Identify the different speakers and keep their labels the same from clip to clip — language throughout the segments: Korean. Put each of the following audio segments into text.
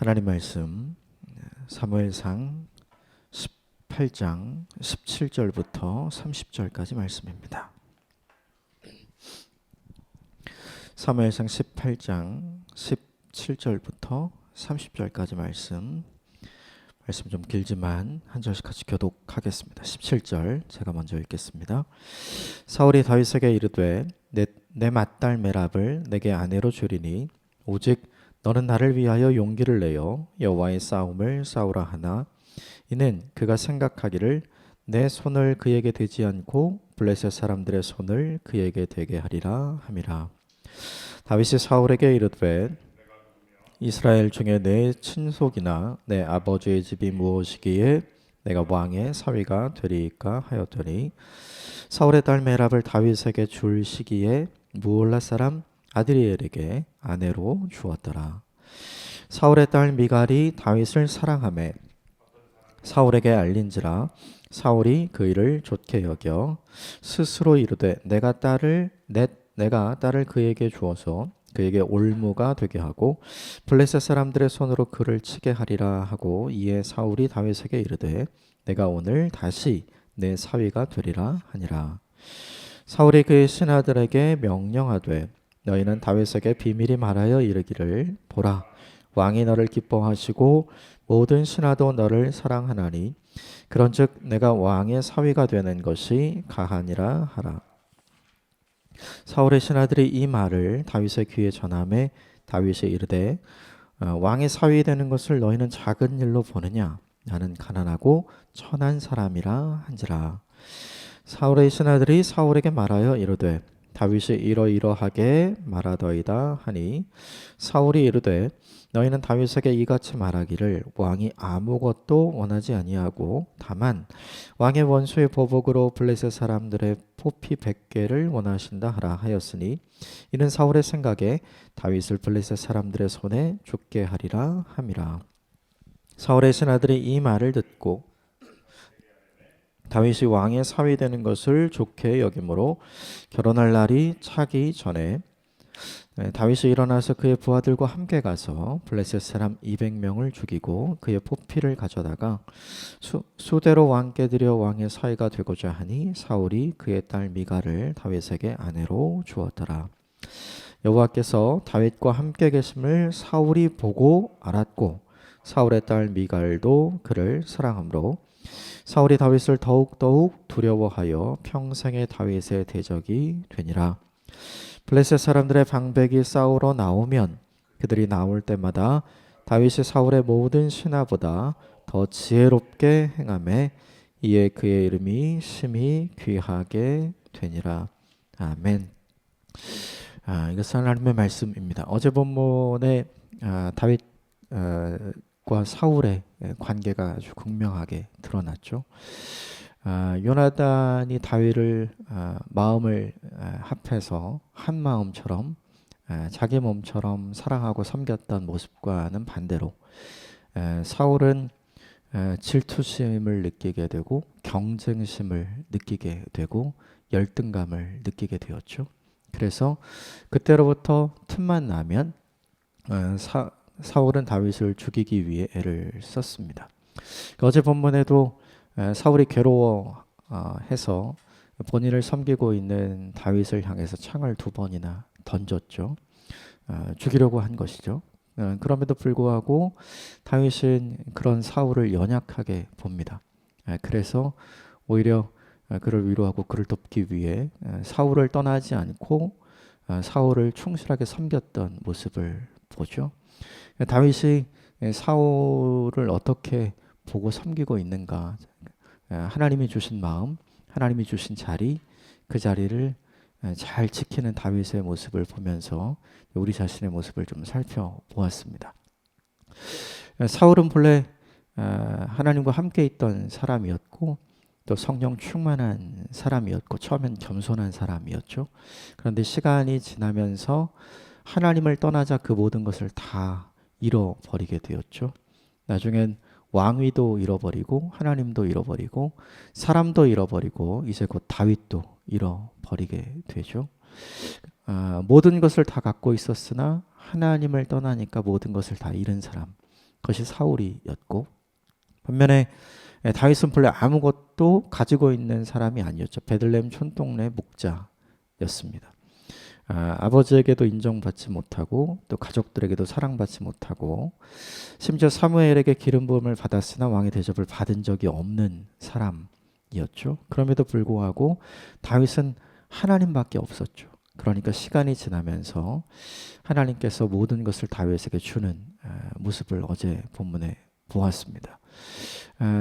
Speaker 1: 하나님 말씀 사무엘상 18장 17절부터 30절까지 말씀입니다. 사무엘상 18장 17절부터 30절까지 말씀 좀 길지만 한 절씩 같이 교독하겠습니다. 17절 제가 먼저 읽겠습니다. 사울이 다윗에게 이르되 내 맏딸 메랍을 내게 아내로 주리니 오직 너는 나를 위하여 용기를 내어 여호와의 싸움을 싸우라 하나 이는 그가 생각하기를 내 손을 그에게 대지 않고 블레셋 사람들의 손을 그에게 대게 하리라 함이라. 다윗이 사울에게 이르되 이스라엘 중에 내 친속이나 내 아버지의 집이 무엇이기에 내가 왕의 사위가 되리이까 하였더니 사울의 딸 메랍을 다윗에게 줄 시기에 무올라 사람 아드리엘에게 아내로 주었더라. 사울의 딸 미갈이 다윗을 사랑하매 사울에게 알린지라 사울이 그 일을 좋게 여겨 스스로 이르되 내가 딸을 그에게 주어서 그에게 올무가 되게 하고 블레셋 사람들의 손으로 그를 치게 하리라 하고 이에 사울이 다윗에게 이르되 내가 오늘 다시 내 사위가 되리라 하니라. 사울이 그의 신하들에게 명령하되 너희는 다윗에게 비밀히 말하여 이르기를 보라 왕이 너를 기뻐하시고 모든 신하도 너를 사랑하나니 그런즉 내가 왕의 사위가 되는 것이 가하니라 하라. 사울의 신하들이 이 말을 다윗의 귀에 전하매 다윗이 이르되 왕의 사위 되는 것을 너희는 작은 일로 보느냐 나는 가난하고 천한 사람이라 한지라. 사울의 신하들이 사울에게 말하여 이르되 다윗이 이러이러하게 말하더이다 하니 사울이 이르되 너희는 다윗에게 이같이 말하기를 왕이 아무것도 원하지 아니하고 다만 왕의 원수의 보복으로 블레셋 사람들의 포피 100개를 원하신다 하라 하였으니 이는 사울의 생각에 다윗을 블레셋 사람들의 손에 죽게 하리라 함이라. 사울의 신하들이 이 말을 듣고 다윗이 왕의 사위 되는 것을 좋게 여김으로 결혼할 날이 차기 전에 다윗이 일어나서 그의 부하들과 함께 가서 블레셋 사람 200명을 죽이고 그의 포피를 가져다가 수대로 왕께 드려 왕의 사위가 되고자 하니 사울이 그의 딸 미갈을 다윗에게 아내로 주었더라. 여호와께서 다윗과 함께 계심을 사울이 보고 알았고 사울의 딸 미갈도 그를 사랑하므로 사울이 다윗을 더욱 두려워하여 평생의 다윗의 대적이 되니라. 블레셋 사람들의 방백이 싸우러 나오면 그들이 나올 때마다 다윗이 사울의 모든 신하보다 더 지혜롭게 행하매 이에 그의 이름이 심히 귀하게 되니라. 아멘. 이것은 하나님의 말씀입니다. 어제 본문에 다윗과 사울의 관계가 아주 극명하게 드러났죠. 요나단이 다윗을 마음을 합해서 한 마음처럼 자기 몸처럼 사랑하고 섬겼던 모습과는 반대로 사울은 질투심을 느끼게 되고 경쟁심을 느끼게 되고 열등감을 느끼게 되었죠. 그래서 그때로부터 틈만 나면 사울은 다윗을 죽이기 위해 애를 썼습니다. 어제 본문에도 사울이 괴로워해서 본인을 섬기고 있는 다윗을 향해서 창을 2번이나 던졌죠. 죽이려고 한 것이죠. 그럼에도 불구하고 다윗은 그런 사울을 연약하게 봅니다. 그래서 오히려 그를 위로하고 그를 돕기 위해 사울을 떠나지 않고 사울을 충실하게 섬겼던 모습을 보죠. 다윗이 사울을 어떻게 보고 섬기고 있는가, 하나님이 주신 마음, 하나님이 주신 자리, 그 자리를 잘 지키는 다윗의 모습을 보면서 우리 자신의 모습을 좀 살펴보았습니다. 사울은 본래 하나님과 함께 있던 사람이었고 또 성령 충만한 사람이었고 처음엔 겸손한 사람이었죠. 그런데 시간이 지나면서 하나님을 떠나자 그 모든 것을 다 잃어버리게 되었죠. 나중엔 왕위도 잃어버리고 하나님도 잃어버리고 사람도 잃어버리고 이제 곧 다윗도 잃어버리게 되죠. 모든 것을 다 갖고 있었으나 하나님을 떠나니까 모든 것을 다 잃은 사람, 그것이 사울이었고, 반면에 다윗은 본래 아무것도 가지고 있는 사람이 아니었죠. 베들레헴 촌동네 목자였습니다. 아버지에게도 인정받지 못하고 또 가족들에게도 사랑받지 못하고 심지어 사무엘에게 기름 부음을 받았으나 왕의 대접을 받은 적이 없는 사람이었죠. 그럼에도 불구하고 다윗은 하나님밖에 없었죠. 그러니까 시간이 지나면서 하나님께서 모든 것을 다윗에게 주는 모습을 어제 본문에 보았습니다.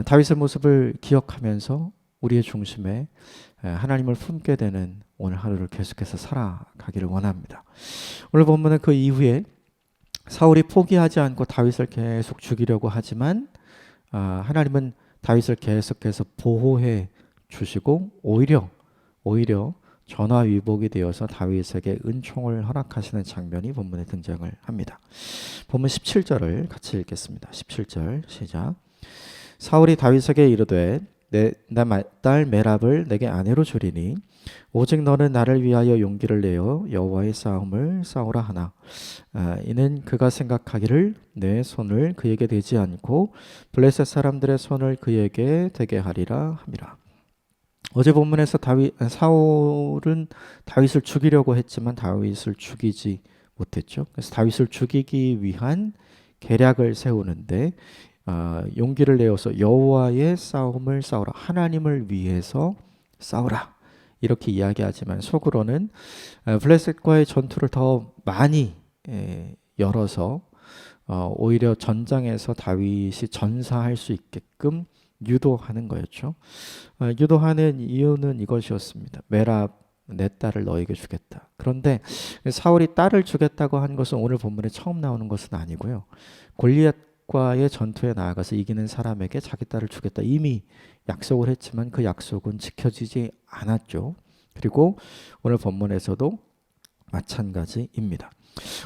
Speaker 1: 다윗의 모습을 기억하면서 우리의 중심에 하나님을 품게 되는 오늘 하루를 계속해서 살아가기를 원합니다. 오늘 본문은 그 이후에 사울이 포기하지 않고 다윗을 계속 죽이려고 하지만 하나님은 다윗을 계속해서 보호해 주시고 오히려 전화위복이 되어서 다윗에게 은총을 허락하시는 장면이 본문에 등장을 합니다. 본문 17절을 같이 읽겠습니다. 17절 시작. 사울이 다윗에게 이르되 내 딸 메랍을 내게 아내로 주리니 오직 너는 나를 위하여 용기를 내어 여호와의 싸움을 싸우라 하나 이는 그가 생각하기를 내 손을 그에게 대지 않고 블레셋 사람들의 손을 그에게 대게 하리라 함이라. 어제 본문에서 사울은 다윗을 죽이려고 했지만 다윗을 죽이지 못했죠. 그래서 다윗을 죽이기 위한 계략을 세우는데 용기를 내어서 여호와의 싸움을 싸우라, 하나님을 위해서 싸우라 이렇게 이야기하지만 속으로는 블레셋과의 전투를 더 많이 열어서 오히려 전장에서 다윗이 전사할 수 있게끔 유도하는 거였죠. 유도하는 이유는 이것이었습니다. 메랍 내 딸을 너에게 주겠다. 그런데 사울이 딸을 주겠다고 한 것은 오늘 본문에 처음 나오는 것은 아니고요. 골리앗과의 전투에 나아가서 이기는 사람에게 자기 딸을 주겠다. 이미 약속을 했지만 그 약속은 지켜지지 않았죠. 그리고 오늘 본문에서도 마찬가지입니다.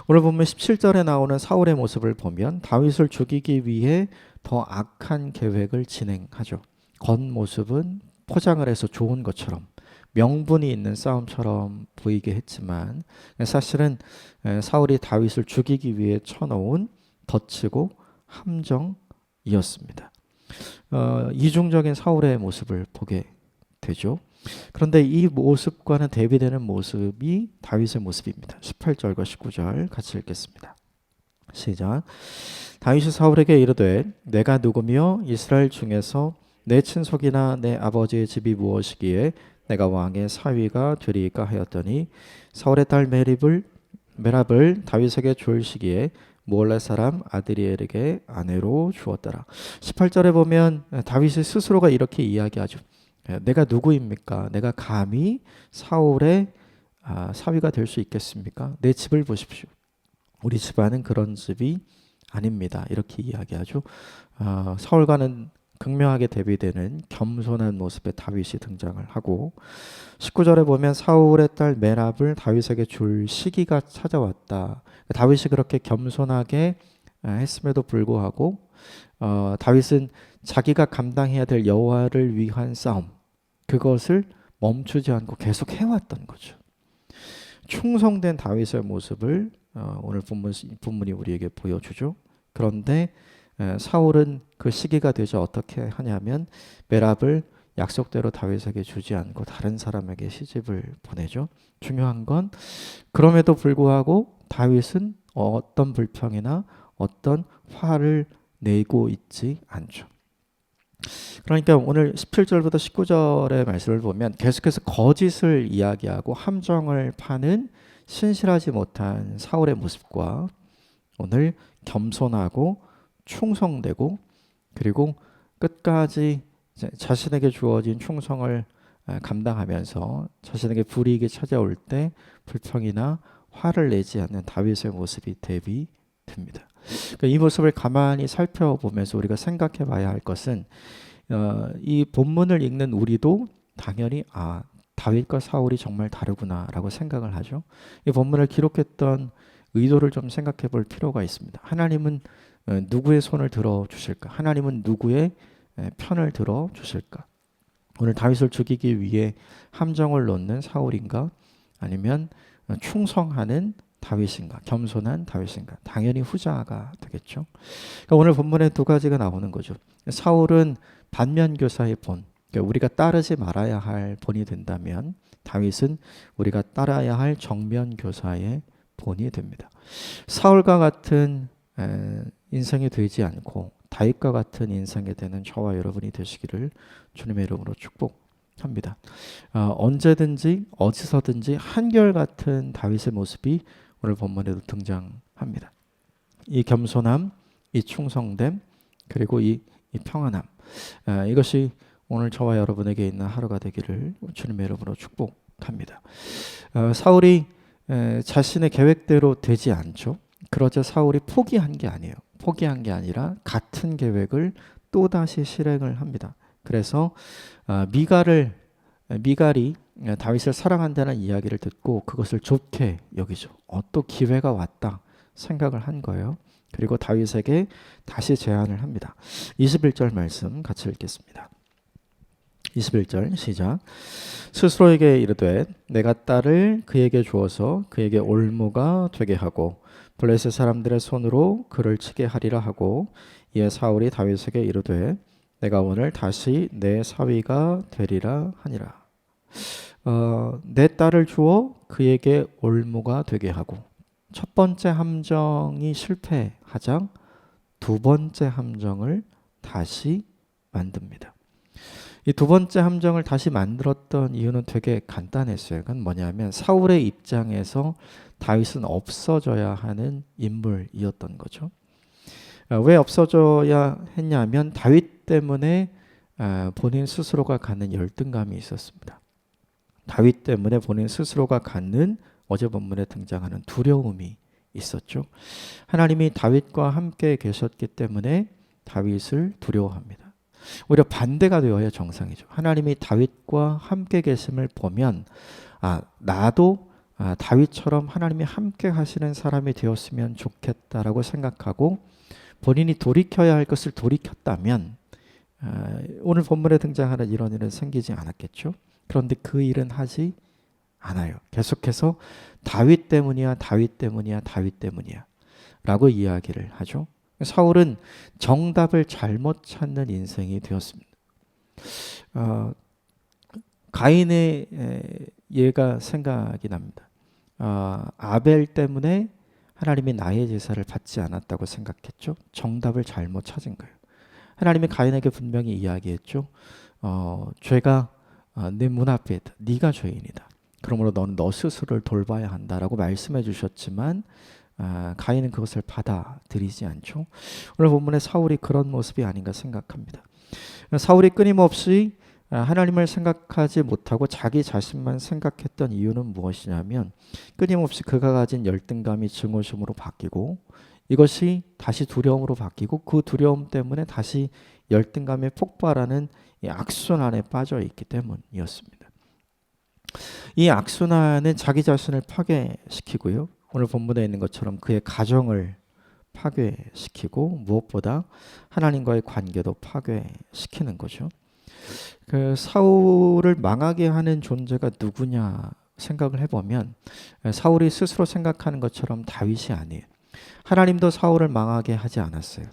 Speaker 1: 오늘 본문 17절에 나오는 사울의 모습을 보면 다윗을 죽이기 위해 더 악한 계획을 진행하죠. 겉모습은 포장을 해서 좋은 것처럼 명분이 있는 싸움처럼 보이게 했지만 사실은 사울이 다윗을 죽이기 위해 쳐놓은 덧치고 함정이었습니다. 이중적인 사울의 모습을 보게 되죠. 그런데 이 모습과는 대비되는 모습이 다윗의 모습입니다. 18절과 19절 같이 읽겠습니다. 시작. 다윗이 사울에게 이르되 내가 누구며 이스라엘 중에서 내 친속이나 내 아버지의 집이 무엇이기에 내가 왕의 사위가 되리이까 하였더니 사울의 딸 메랍을 다윗에게 줄 시기에 몰레 사람 아드리엘에게 아내로 주었더라. 18절에 보면 다윗이 스스로가 이렇게 이야기하죠. 내가 누구입니까? 내가 감히 사울의 사위가 될 수 있겠습니까? 내 집을 보십시오. 우리 집안은 그런 집이 아닙니다. 이렇게 이야기하죠. 사울과는 극명하게 대비되는 겸손한 모습의 다윗이 등장을 하고 19절에 보면 사울의 딸 메랍을 다윗에게 줄 시기가 찾아왔다. 다윗이 그렇게 겸손하게 했음에도 불구하고 다윗은 자기가 감당해야 될 여호와를 위한 싸움 그것을 멈추지 않고 계속 해왔던 거죠. 충성된 다윗의 모습을 오늘 본문이 우리에게 보여주죠. 그런데 사울은 그 시기가 되자 어떻게 하냐면 메랍을 약속대로 다윗에게 주지 않고 다른 사람에게 시집을 보내죠. 중요한 건 그럼에도 불구하고 다윗은 어떤 불평이나 어떤 화를 내고 있지 않죠. 그러니까 오늘 17절부터 19절의 말씀을 보면 계속해서 거짓을 이야기하고 함정을 파는 신실하지 못한 사울의 모습과 오늘 겸손하고 충성되고 그리고 끝까지 자신에게 주어진 충성을 감당하면서 자신에게 불이익이 찾아올 때 불평이나 화를 내지 않는 다윗의 모습이 대비됩니다. 그러니까 이 모습을 가만히 살펴보면서 우리가 생각해 봐야 할 것은 이 본문을 읽는 우리도 당연히 다윗과 사울이 정말 다르구나라고 생각을 하죠. 이 본문을 기록했던 의도를 좀 생각해 볼 필요가 있습니다. 하나님은 누구의 손을 들어 주실까? 하나님은 누구의 편을 들어 주실까? 오늘 다윗을 죽이기 위해 함정을 놓는 사울인가? 아니면 충성하는 다윗인가? 겸손한 다윗인가? 당연히 후자가 되겠죠. 그러니까 오늘 본문에 두 가지가 나오는 거죠. 사울은 반면교사의 본, 그러니까 우리가 따르지 말아야 할 본이 된다면 다윗은 우리가 따라야 할 정면교사의 본이 됩니다. 사울과 같은 인생이 되지 않고 다윗과 같은 인생이 되는 저와 여러분이 되시기를 주님의 이름으로 축복합니다. 언제든지 어디서든지 한결같은 다윗의 모습이 오늘 본문에도 등장합니다. 이 겸손함, 이 충성됨, 그리고 이 평안함, 이것이 오늘 저와 여러분에게 있는 하루가 되기를 주님의 이름으로 축복합니다. 사울이 자신의 계획대로 되지 않죠. 그러자 사울이 포기한 게 아니에요. 포기한 게 아니라 같은 계획을 또다시 실행을 합니다. 그래서 미갈이 다윗을 사랑한다는 이야기를 듣고 그것을 좋게 여기죠. 또 기회가 왔다 생각을 한 거예요. 그리고 다윗에게 다시 제안을 합니다. 21절 말씀 같이 읽겠습니다. 21절 시작. 스스로에게 이르되 내가 딸을 그에게 주어서 그에게 올무가 되게 하고 블레셋 사람들의 손으로 그를 치게 하리라 하고, 이에 사울이 다윗에게 이르되 내가 오늘 다시 내 사위가 되리라 하니라. 내 딸을 주어 그에게 올무가 되게 하고, 첫 번째 함정이 실패하자 두 번째 함정을 다시 만듭니다. 이 두 번째 함정을 다시 만들었던 이유는 되게 간단했어요. 그건 뭐냐면 사울의 입장에서 다윗은 없어져야 하는 인물이었던 거죠. 왜 없어져야 했냐면 다윗 때문에 본인 스스로가 갖는 열등감이 있었습니다. 다윗 때문에 본인 스스로가 갖는 어제 본문에 등장하는 두려움이 있었죠. 하나님이 다윗과 함께 계셨기 때문에 다윗을 두려워합니다. 오히려 반대가 되어야 정상이죠. 하나님이 다윗과 함께 계심을 보면 나도 다윗처럼 하나님이 함께 하시는 사람이 되었으면 좋겠다라고 생각하고 본인이 돌이켜야 할 것을 돌이켰다면 오늘 본문에 등장하는 이런 일은 생기지 않았겠죠. 그런데 그 일은 하지 않아요. 계속해서 다윗 때문이야, 다윗 때문이야, 다윗 때문이야 라고 이야기를 하죠. 사울은 정답을 잘못 찾는 인생이 되었습니다. 가인의 예가 생각이 납니다. 아벨 때문에 하나님이 나의 제사를 받지 않았다고 생각했죠. 정답을 잘못 찾은 거예요. 하나님이 가인에게 분명히 이야기했죠. 죄가 내 문 앞에 있다. 네가 죄인이다. 그러므로 너는 너 스스로를 돌봐야 한다라고 말씀해 주셨지만 가인은 그것을 받아들이지 않죠. 오늘 본문에 사울이 그런 모습이 아닌가 생각합니다. 사울이 끊임없이 하나님을 생각하지 못하고 자기 자신만 생각했던 이유는 무엇이냐면 끊임없이 그가 가진 열등감이 증오심으로 바뀌고 이것이 다시 두려움으로 바뀌고 그 두려움 때문에 다시 열등감에 폭발하는 이 악순환에 빠져 있기 때문이었습니다. 이 악순환은 자기 자신을 파괴시키고요. 오늘 본문에 있는 것처럼 그의 가정을 파괴시키고 무엇보다 하나님과의 관계도 파괴시키는 거죠. 그 사울을 망하게 하는 존재가 누구냐 생각을 해보면 사울이 스스로 생각하는 것처럼 다윗이 아니에요. 하나님도 사울을 망하게 하지 않았어요.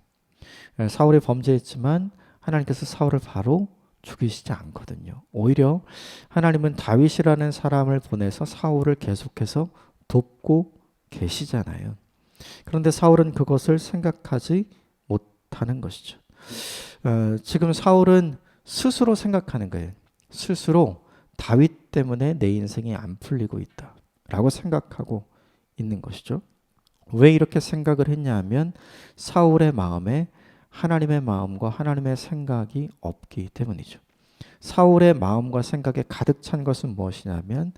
Speaker 1: 사울이 범죄했지만 하나님께서 사울을 바로 죽이시지 않거든요. 오히려 하나님은 다윗이라는 사람을 보내서 사울을 계속해서 돕고 계시잖아요. 그런데 사울은 그것을 생각하지 못하는 것이죠. 지금 사울은 스스로 생각하는 거예요. 스스로 다윗 때문에 내 인생이 안 풀리고 있다라고 생각하고 있는 것이죠. 왜 이렇게 생각을 했냐면 사울의 마음에 하나님의 마음과 하나님의 생각이 없기 때문이죠. 사울의 마음과 생각에 가득 찬 것은 무엇이냐면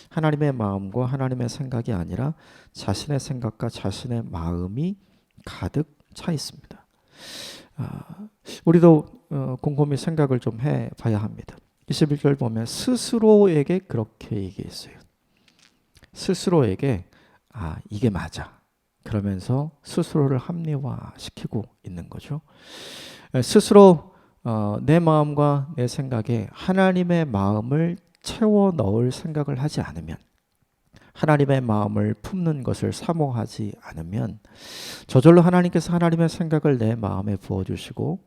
Speaker 1: 하나님의 마음과 하나님의 생각이 아니라 자신의 생각과 자신의 마음이 가득 차 있습니다. 우리도 곰곰이 생각을 좀 해봐야 합니다. 21절 보면 스스로에게 그렇게 얘기했어요. 스스로에게 이게 맞아. 그러면서 스스로를 합리화시키고 있는 거죠. 스스로 내 마음과 내 생각에 하나님의 마음을 채워 넣을 생각을 하지 않으면 하나님의 마음을 품는 것을 사모하지 않으면 저절로 하나님께서 하나님의 생각을 내 마음에 부어주시고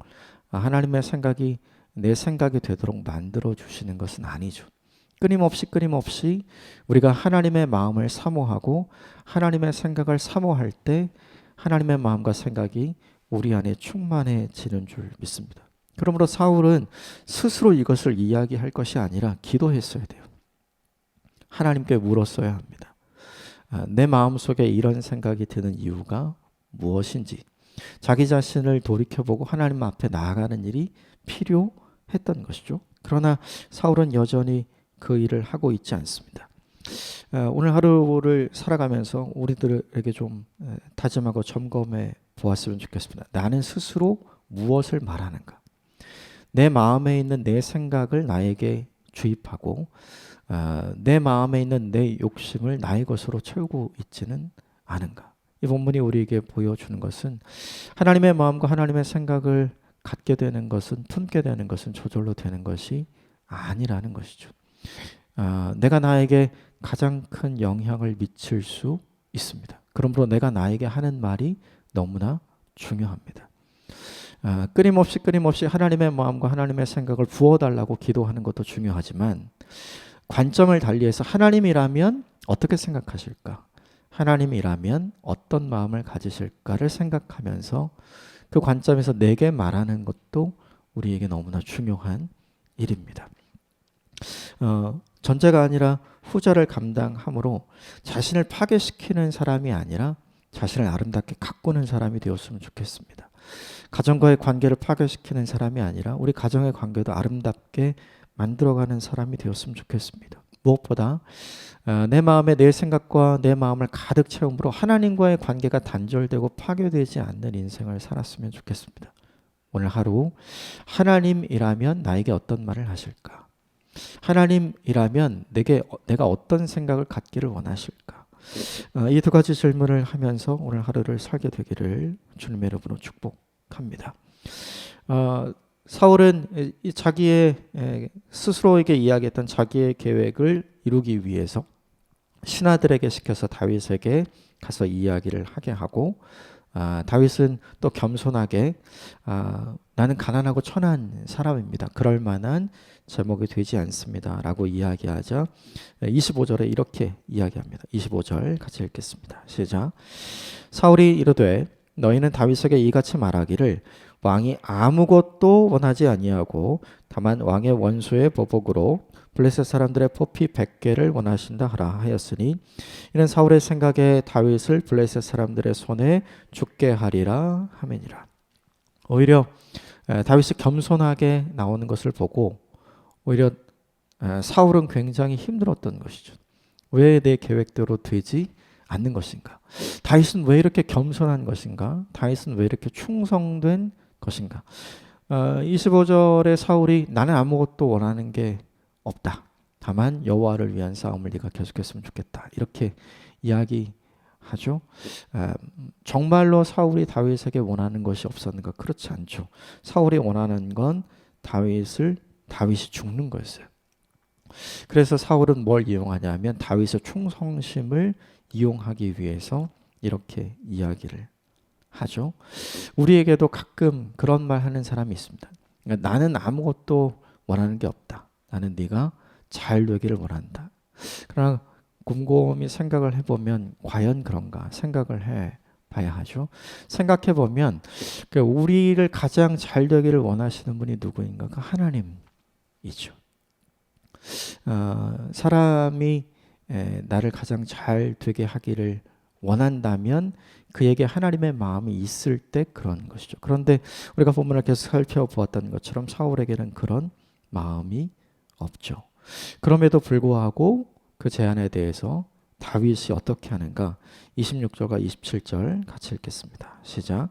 Speaker 1: 하나님의 생각이 내 생각이 되도록 만들어 주시는 것은 아니죠. 끊임없이 우리가 하나님의 마음을 사모하고 하나님의 생각을 사모할 때 하나님의 마음과 생각이 우리 안에 충만해지는 줄 믿습니다. 그러므로 사울은 스스로 이것을 이야기할 것이 아니라 기도했어야 돼요. 하나님께 물었어야 합니다. 내 마음속에 이런 생각이 드는 이유가 무엇인지 자기 자신을 돌이켜보고 하나님 앞에 나아가는 일이 필요했던 것이죠. 그러나 사울은 여전히 그 일을 하고 있지 않습니다. 오늘 하루를 살아가면서 우리들에게 좀 다짐하고 점검해 보았으면 좋겠습니다. 나는 스스로 무엇을 말하는가? 내 마음에 있는 내 생각을 나에게 주입하고 내 마음에 있는 내 욕심을 나의 것으로 채우고 있지는 않은가? 이 본문이 우리에게 보여주는 것은 하나님의 마음과 하나님의 생각을 갖게 되는 것은 품게 되는 것은 저절로 되는 것이 아니라는 것이죠. 내가 나에게 가장 큰 영향을 미칠 수 있습니다. 그러므로 내가 나에게 하는 말이 너무나 중요합니다. 끊임없이 하나님의 마음과 하나님의 생각을 부어달라고 기도하는 것도 중요하지만 관점을 달리해서 하나님이라면 어떻게 생각하실까? 하나님이라면 어떤 마음을 가지실까를 생각하면서 그 관점에서 내게 말하는 것도 우리에게 너무나 중요한 일입니다. 전자가 아니라 후자를 감당함으로 자신을 파괴시키는 사람이 아니라 자신을 아름답게 가꾸는 사람이 되었으면 좋겠습니다. 가정과의 관계를 파괴시키는 사람이 아니라 우리 가정의 관계도 아름답게 만들어가는 사람이 되었으면 좋겠습니다. 무엇보다 내 마음에 내 생각과 내 마음을 가득 채움으로 하나님과의 관계가 단절되고 파괴되지 않는 인생을 살았으면 좋겠습니다. 오늘 하루 하나님이라면 나에게 어떤 말을 하실까? 하나님이라면 내가 어떤 생각을 갖기를 원하실까? 이 두 가지 질문을 하면서 오늘 하루를 살게 되기를 주님의 이름으로 축복합니다. 사울은 자기의 스스로에게 이야기했던 자기의 계획을 이루기 위해서 신하들에게 시켜서 다윗에게 가서 이야기를 하게 하고 다윗은 또 겸손하게 나는 가난하고 천한 사람입니다. 그럴 만한 제목이 되지 않습니다. 라고 이야기하자 25절에 이렇게 이야기합니다. 25절 같이 읽겠습니다. 시작. 사울이 이르되 너희는 다윗에게 이같이 말하기를 왕이 아무것도 원하지 아니하고 다만 왕의 원수의 보복으로 블레셋 사람들의 포피 100개를 원하신다 하라 하였으니 이는 사울의 생각에 다윗을 블레셋 사람들의 손에 죽게 하리라 하매니라. 오히려 다윗이 겸손하게 나오는 것을 보고 오히려 사울은 굉장히 힘들었던 것이죠. 왜 내 계획대로 되지 않는 것인가? 다윗은 왜 이렇게 겸손한 것인가? 다윗은 왜 이렇게 충성된 것인가? 25절에 사울이 나는 아무것도 원하는 게 없다. 다만 여호와를 위한 싸움을 네가 계속했으면 좋겠다. 이렇게 이야기하죠. 정말로 사울이 다윗에게 원하는 것이 없었는가? 그렇지 않죠. 사울이 원하는 건 다윗이 죽는 거였어요. 그래서 사울은 뭘 이용하냐면 다윗의 충성심을 이용하기 위해서 이렇게 이야기를 하죠. 우리에게도 가끔 그런 말 하는 사람이 있습니다. 그러니까 나는 아무것도 원하는 게 없다. 나는 네가 잘 되기를 원한다. 그러나 곰곰이 생각을 해보면 과연 그런가 생각을 해봐야 하죠. 생각해보면 우리를 가장 잘 되기를 원하시는 분이 누구인가? 그 하나님이죠. 사람이 나를 가장 잘 되게 하기를 원한다면 그에게 하나님의 마음이 있을 때 그런 것이죠. 그런데 우리가 본문을 계속 살펴보았던 것처럼 사울에게는 그런 마음이 없죠. 그럼에도 불구하고 그 제안에 대해서 다윗이 어떻게 하는가? 26절과 27절 같이 읽겠습니다. 시작.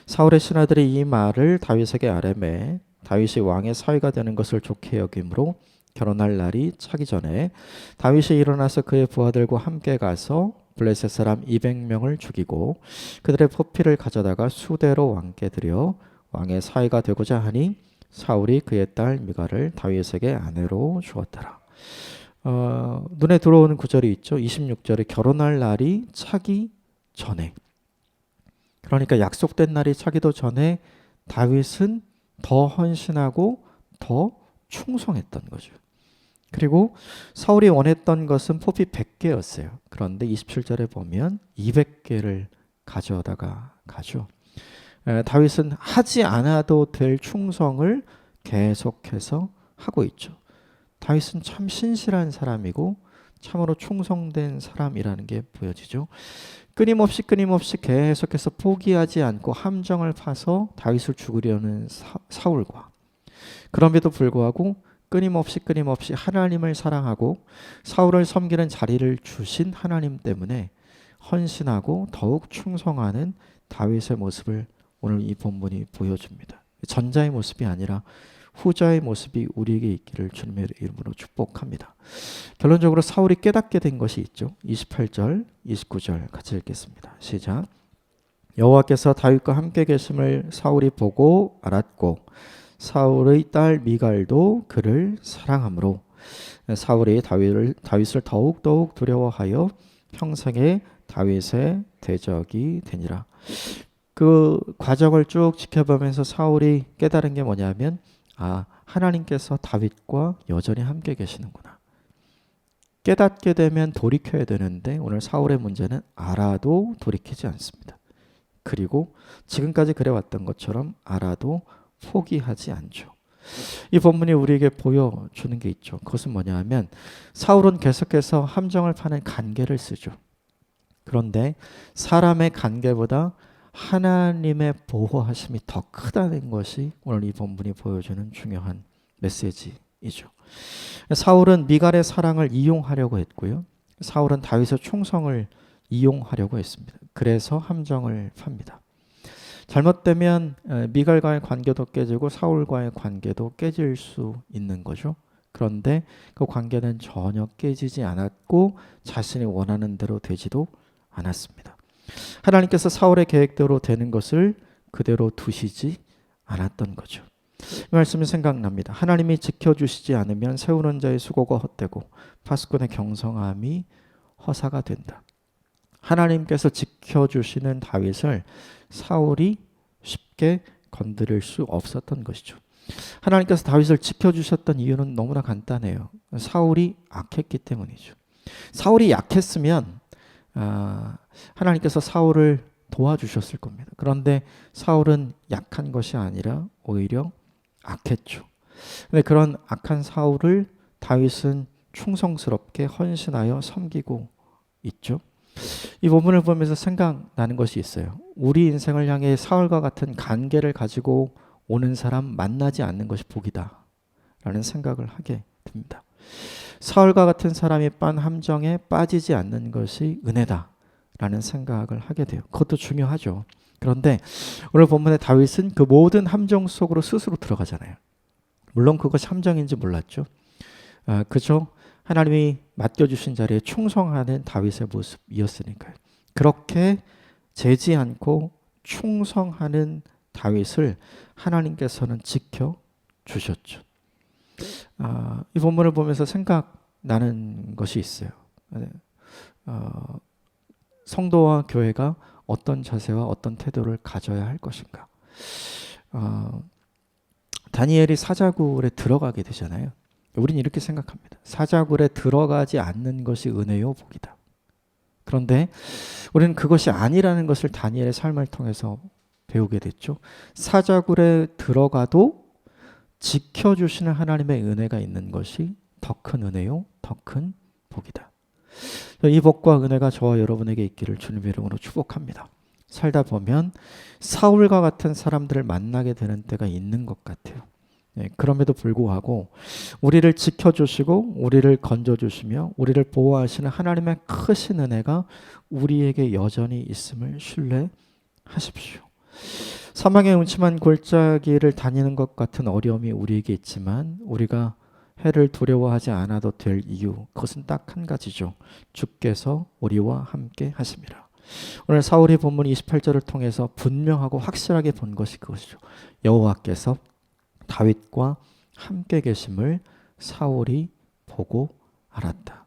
Speaker 1: 사울의 신하들이 이 말을 다윗에게 아뢰매 다윗이 왕의 사위가 되는 것을 좋게 여김으로 결혼할 날이 차기 전에 다윗이 일어나서 그의 부하들과 함께 가서 블레셋 사람 200명을 죽이고 그들의 포피를 가져다가 수대로 왕께 드려 왕의 사위가 되고자 하니 사울이 그의 딸 미갈을 다윗에게 아내로 주었더라. 눈에 들어오는 구절이 있죠. 26절에 결혼할 날이 차기 전에. 그러니까 약속된 날이 차기도 전에 다윗은 더 헌신하고 더 충성했던 거죠. 그리고 사울이 원했던 것은 포비 100개였어요. 그런데 27절에 보면 200개를 가져다가 가죠. 다윗은 하지 않아도 될 충성을 계속해서 하고 있죠. 다윗은 참 신실한 사람이고 참으로 충성된 사람이라는 게 보여지죠. 끊임없이 계속해서 포기하지 않고 함정을 파서 다윗을 죽이려는 사울과, 그럼에도 불구하고 끊임없이 하나님을 사랑하고 사울을 섬기는 자리를 주신 하나님 때문에 헌신하고 더욱 충성하는 다윗의 모습을 오늘 이 본문이 보여줍니다. 전자의 모습이 아니라 후자의 모습이 우리에게 있기를 주님의 이름으로 축복합니다. 결론적으로 사울이 깨닫게 된 것이 있죠. 28절, 29절 같이 읽겠습니다. 시작. 여호와께서 다윗과 함께 계심을 사울이 보고 알았고 사울의 딸 미갈도 그를 사랑하므로 사울이 다윗을 더욱 두려워하여 평생에 다윗의 대적이 되니라. 그 과정을 쭉 지켜보면서 사울이 깨달은 게 뭐냐면, 하나님께서 다윗과 여전히 함께 계시는구나. 깨닫게 되면 돌이켜야 되는데 오늘 사울의 문제는 알아도 돌이키지 않습니다. 그리고 지금까지 그래왔던 것처럼 알아도 포기하지 않죠. 이 본문이 우리에게 보여주는 게 있죠. 그것은 뭐냐 하면 사울은 계속해서 함정을 파는 간계를 쓰죠. 그런데 사람의 간계보다 하나님의 보호하심이 더 크다는 것이 오늘 이 본문이 보여주는 중요한 메시지이죠. 사울은 미갈의 사랑을 이용하려고 했고요. 사울은 다윗의 충성을 이용하려고 했습니다. 그래서 함정을 팝니다. 잘못되면 미갈과의 관계도 깨지고 사울과의 관계도 깨질 수 있는 거죠. 그런데 그 관계는 전혀 깨지지 않았고 자신이 원하는 대로 되지도 않았습니다. 하나님께서 사울의 계획대로 되는 것을 그대로 두시지 않았던 거죠. 이 말씀이 생각납니다. 하나님이 지켜주시지 않으면 세우는 자의 수고가 헛되고 파수꾼의 경성함이 허사가 된다. 하나님께서 지켜주시는 다윗을 사울이 쉽게 건드릴 수 없었던 것이죠. 하나님께서 다윗을 지켜주셨던 이유는 너무나 간단해요. 사울이 악했기 때문이죠. 사울이 약했으면 하나님께서 사울을 도와주셨을 겁니다. 그런데 사울은 약한 것이 아니라 오히려 악했죠. 근데 그런 악한 사울을 다윗은 충성스럽게 헌신하여 섬기고 있죠. 이 본문을 보면서 생각나는 것이 있어요. 우리 인생을 향해 사울과 같은 관계를 가지고 오는 사람 만나지 않는 것이 복이다 라는 생각을 하게 됩니다. 사울과 같은 사람이 빤 함정에 빠지지 않는 것이 은혜다 라는 생각을 하게 돼요. 그것도 중요하죠. 그런데 오늘 본문의 다윗은 그 모든 함정 속으로 스스로 들어가잖아요. 물론 그것이 함정인지 몰랐죠. 그죠? 하나님이 맡겨주신 자리에 충성하는 다윗의 모습이었으니까요. 그렇게 재지 않고 충성하는 다윗을 하나님께서는 지켜주셨죠. 이 본문을 보면서 생각나는 것이 있어요. 성도와 교회가 어떤 자세와 어떤 태도를 가져야 할 것인가. 다니엘이 사자굴에 들어가게 되잖아요. 우리는 이렇게 생각합니다. 사자굴에 들어가지 않는 것이 은혜요 복이다. 그런데 우리는 그것이 아니라는 것을 다니엘의 삶을 통해서 배우게 됐죠. 사자굴에 들어가도 지켜주시는 하나님의 은혜가 있는 것이 더 큰 은혜요, 더 큰 복이다. 이 복과 은혜가 저와 여러분에게 있기를 주님의 이름으로 축복합니다. 살다 보면 사울과 같은 사람들을 만나게 되는 때가 있는 것 같아요. 그럼에도 불구하고 우리를 지켜주시고 우리를 건져주시며 우리를 보호하시는 하나님의 크신 은혜가 우리에게 여전히 있음을 신뢰하십시오. 사망의 음침한 골짜기를 다니는 것 같은 어려움이 우리에게 있지만 우리가 해를 두려워하지 않아도 될 이유, 그것은 딱 한 가지죠. 주께서 우리와 함께 하심이라. 오늘 사울의 본문 28절을 통해서 분명하고 확실하게 본 것이 그것이죠. 여호와께서 다윗과 함께 계심을 사울이 보고 알았다.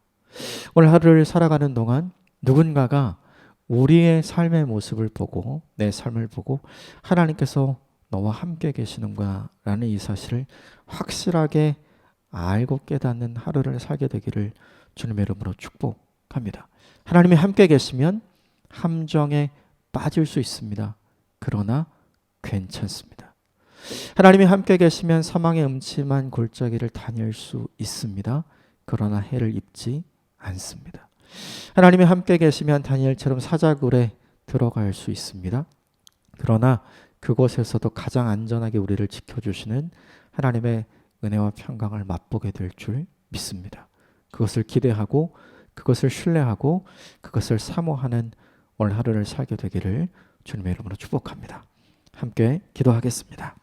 Speaker 1: 오늘 하루를 살아가는 동안 누군가가 우리의 삶의 모습을 보고 내 삶을 보고 하나님께서 너와 함께 계시는구나 라는 이 사실을 확실하게 알고 깨닫는 하루를 살게 되기를 주님의 이름으로 축복합니다. 하나님이 함께 계시면 함정에 빠질 수 있습니다. 그러나 괜찮습니다. 하나님이 함께 계시면 사망의 음침한 골짜기를 다닐 수 있습니다. 그러나 해를 입지 않습니다. 하나님이 함께 계시면 다니엘처럼 사자굴에 들어갈 수 있습니다. 그러나 그곳에서도 가장 안전하게 우리를 지켜주시는 하나님의 은혜와 평강을 맛보게 될 줄 믿습니다. 그것을 기대하고 그것을 신뢰하고 그것을 사모하는 오늘 하루를 살게 되기를 주님의 이름으로 축복합니다. 함께 기도하겠습니다.